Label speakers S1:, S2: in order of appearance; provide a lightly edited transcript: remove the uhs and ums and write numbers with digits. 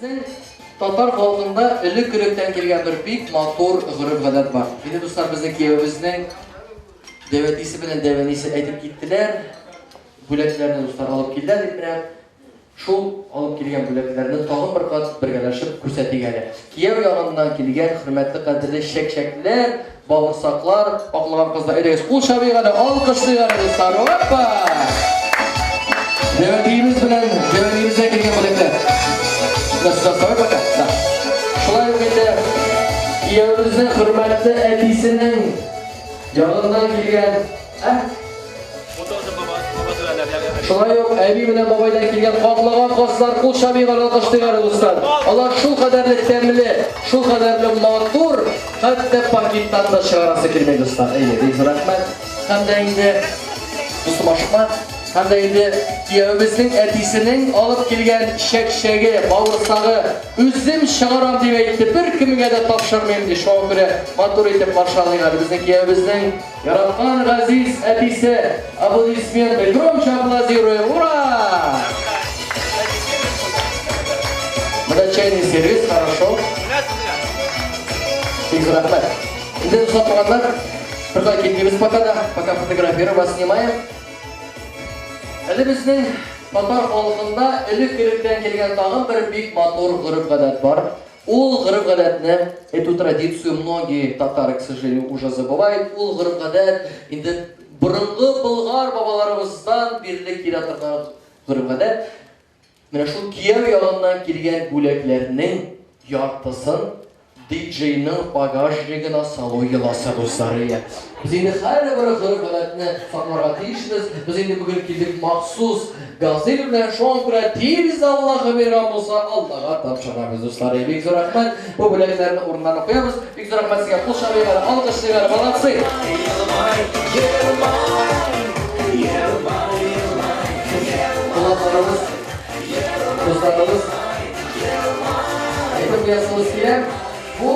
S1: Bizning Tatar xalqында элек-электән килгән бер бик матур гырыф-гадәт бар. Инде дуслар, безнең киявебезнең дәвәтисе белән дәвәнисе әйтеп киттеләр. Бүләкләрне дуслар алып килделәр дип менә шул алып килгән бүләкләрне тагын бер кат бергәләшеп күрсәтик әле. Кияв ягыннан килгән хөрмәтле кадерле шәк-шәкләр, бавырсаклар, аклаган кызлар, әйдәгез, кул шабыйк әле, алкышлыйк әле дуслар. Опа! Дәвәтиебез белән дәвәтиебезгә килгән бүләкләр. Шулай ук инде киявебезнең хөрмәтле әтисенең ягыннан килгән, шулай ук әби белән бабайдан килгән каклаган кызлар, кул шабыйк алкышлыйлар дуслар. Алар шул кадәрле тәмле, шул кадәрле матур, хәтта пакеттан да чыгарасы килмәй дуслар. Әйе, бик рәхмәт. Һәм дә инде дустым ашма, һәм дә инде киявебезнең әтисенең алып килгән шәк-шәге, бавырсагы үзем чыгарам дип әйтте, бер кемгә дә тапшырмыйм ди. Шуңа күрә матур итеп маршалыйлар безнең киявебезнең яраткан газиз әтисе. Аплодисменты, громче аплодируем. Ура! Буда чайный сервис, хорошо. Бик рәхмәт. Инде дуслар, проходите без пока фотографирую вас снимаем. Әле безнең татар халкында элек-электән килгән тагын бер бик матур гырыф-гадәт бар. Ул гырыф-гадәтне, эту традицию многие татары, к сожалению, уже забывают. Ул гырыф-гадәт инде борынгы болгар бабаларыбыздан бирле килә торган гырыф-гадәт. Менә шул кияв ягыннан килгән бүләкләрнең яртысын диджейның багажнигына салу йоласы дуслары. Biz инде һәрбер гырыф-гадәтне сакларга тиешбез. Без инде бүген килдек махсус газель белән, шуңа күрә тиз Аллаһы биргән булса, Аллаһка тапшырабыз дуслар. Бик зур рәхмәт. Бу бүләкләрне урыннарына куябыз. Бик зур рәхмәт сезгә. Кул шабыйгы, алкышлыйгы, молодцы. Кулакларыбыз, дусларыбыз, әйтеп ясагыз килә. Bu